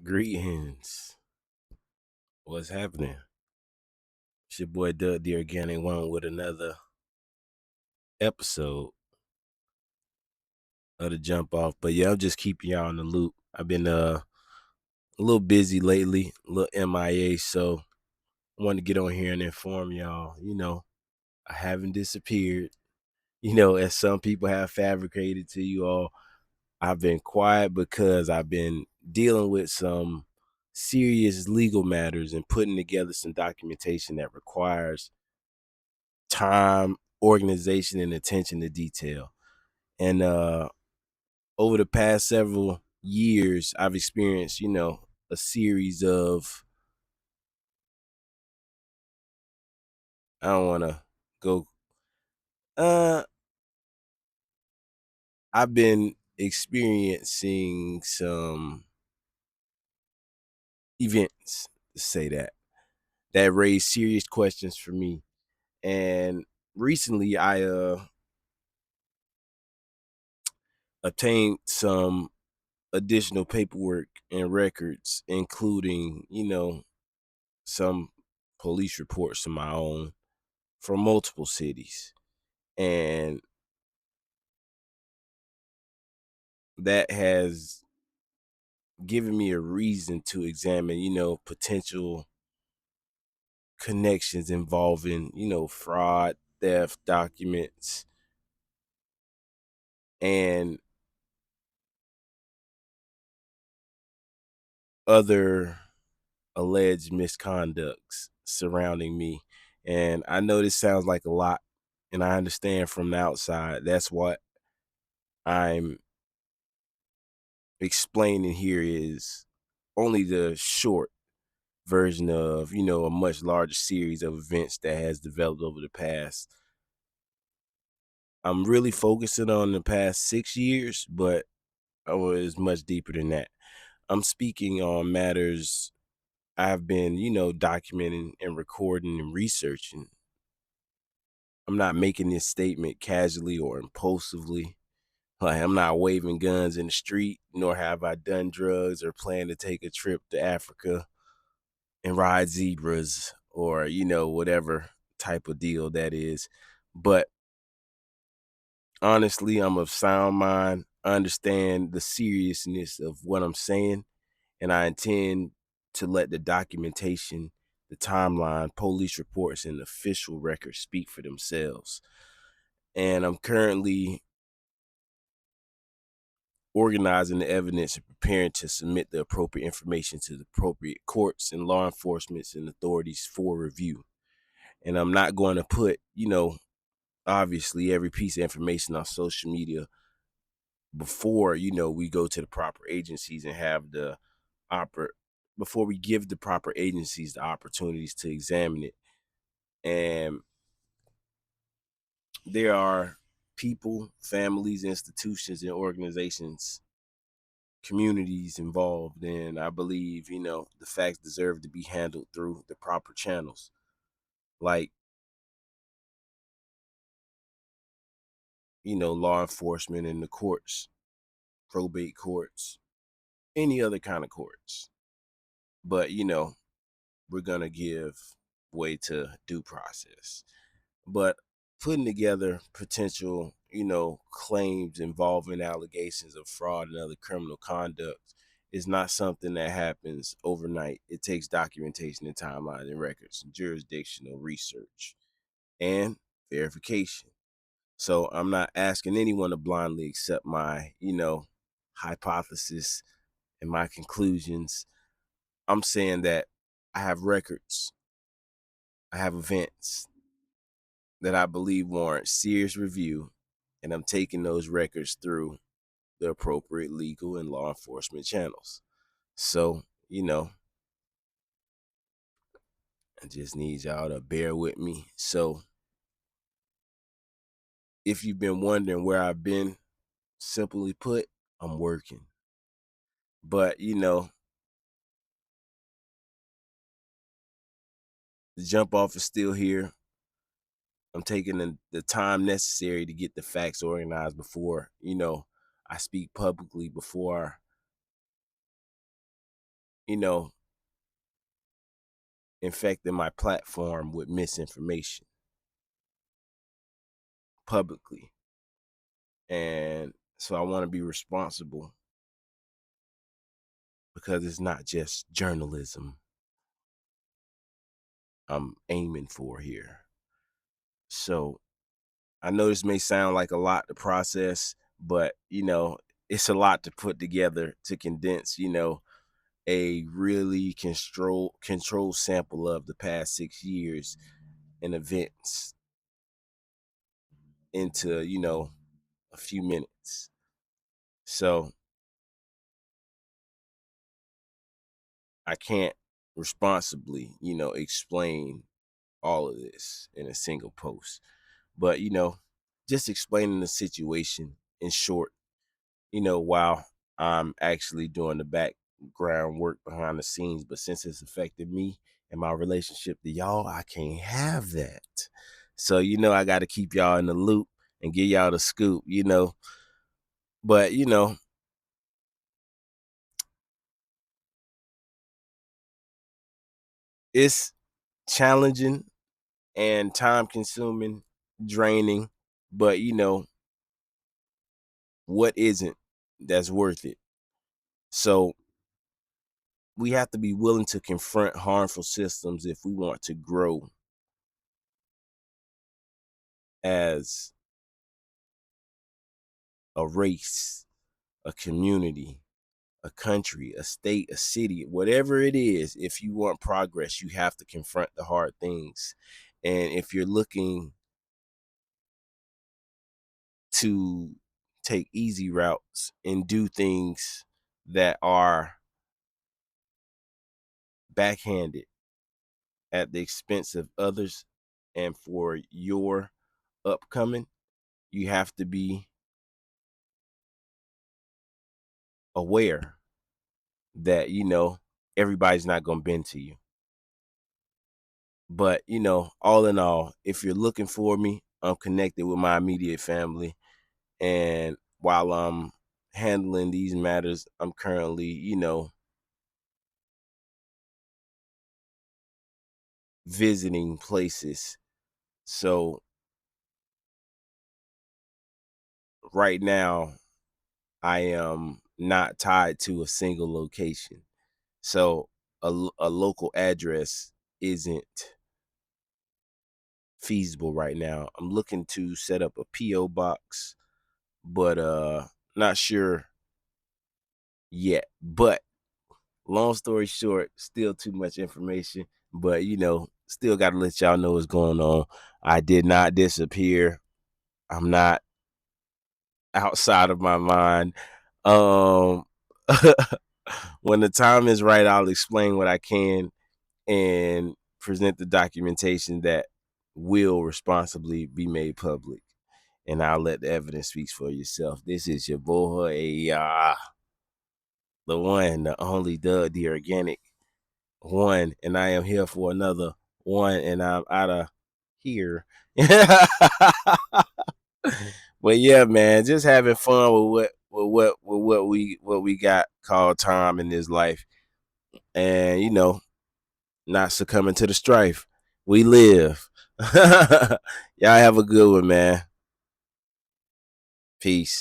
Greetings. What's happening? It's your boy Doug the Organic One with another episode of the Jump Off. But yeah, I'm just keeping y'all in the loop. I've been a little busy lately, a little MIA, so I wanted to get on here and inform y'all. I haven't disappeared. As some people have fabricated to you all, I've been quiet because I've been dealing with some serious legal matters and putting together some documentation that requires time, organization, and attention to detail. And over the past several years, I've experienced, a series of, I don't want to go, uh, I've been experiencing some events, to say that raised serious questions for me. And recently I obtained some additional paperwork and records, including, some police reports of my own from multiple cities. And that has given me a reason to examine, potential connections involving, fraud, theft, documents, and other alleged misconducts surrounding me. And I know this sounds like a lot, and I understand from the outside. That's what I'm explaining here is only the short version of, a much larger series of events that has developed over the past. I'm really focusing on the past 6 years, but it's much deeper than that. I'm speaking on matters I've been, documenting and recording and researching. I'm not making this statement casually or impulsively. Like, I'm not waving guns in the street, nor have I done drugs or plan to take a trip to Africa and ride zebras or, whatever type of deal that is. But honestly, I'm of sound mind. I understand the seriousness of what I'm saying, and I intend to let the documentation, the timeline, police reports, and official records speak for themselves. And I'm currently organizing the evidence and preparing to submit the appropriate information to the appropriate courts and law enforcement and authorities for review. And I'm not going to put, obviously every piece of information on social media before, we go to the proper agencies and have the oper before we give the proper agencies the opportunities to examine it. And there are people, families, institutions, and organizations, communities involved, and I believe, the facts deserve to be handled through the proper channels, like, law enforcement and the courts, probate courts, any other kind of courts. But, we're going to give way to due process. But putting together potential, claims involving allegations of fraud and other criminal conduct is not something that happens overnight. It takes documentation and timelines and records and jurisdictional research and verification. So I'm not asking anyone to blindly accept my, hypothesis and my conclusions. I'm saying that I have records, I have events that I believe warrant serious review, and I'm taking those records through the appropriate legal and law enforcement channels. So, I just need y'all to bear with me. So, if you've been wondering where I've been, simply put, I'm working. But, the jump off is still here. I'm taking the time necessary to get the facts organized before, I speak publicly, before you know, infecting my platform with misinformation publicly. And so I want to be responsible because it's not just journalism I'm aiming for here. So I know this may sound like a lot to process, but it's a lot to put together to condense, a really control sample of the past 6 years and events into, a few minutes. So I can't responsibly, explain all of this in a single post. But, just explaining the situation in short, while I'm actually doing the background work behind the scenes. But since it's affected me and my relationship to y'all, I can't have that. So, I got to keep y'all in the loop and give y'all the scoop, But, it's challenging and time consuming, draining. But, what isn't that's worth it? So we have to be willing to confront harmful systems if we want to grow as a race, a community, a country, a state, a city, whatever it is. If you want progress, you have to confront the hard things. And if you're looking to take easy routes and do things that are backhanded at the expense of others and for your upcoming, you have to be aware that everybody's not going to bend to you. But all in all, if you're looking for me, I'm connected with my immediate family, and while I'm handling these matters, I'm currently visiting places. So right now I am not tied to a single location. So a local address isn't feasible right now. I'm looking to set up a PO box, but not sure yet. But long story short, still too much information, but still got to let y'all know what's going on. I did not disappear. I'm not outside of my mind. Um when the time is right, I'll explain what I can and present the documentation that will responsibly be made public. And I'll let the evidence speak for yourself. This is your boy, the one, the only Doug, the organic one, and I am here for another one, and I'm out of here. But yeah, man, just having fun with what we got called time in this life, and not succumbing to the strife. We live. Y'all have a good one, man. Peace.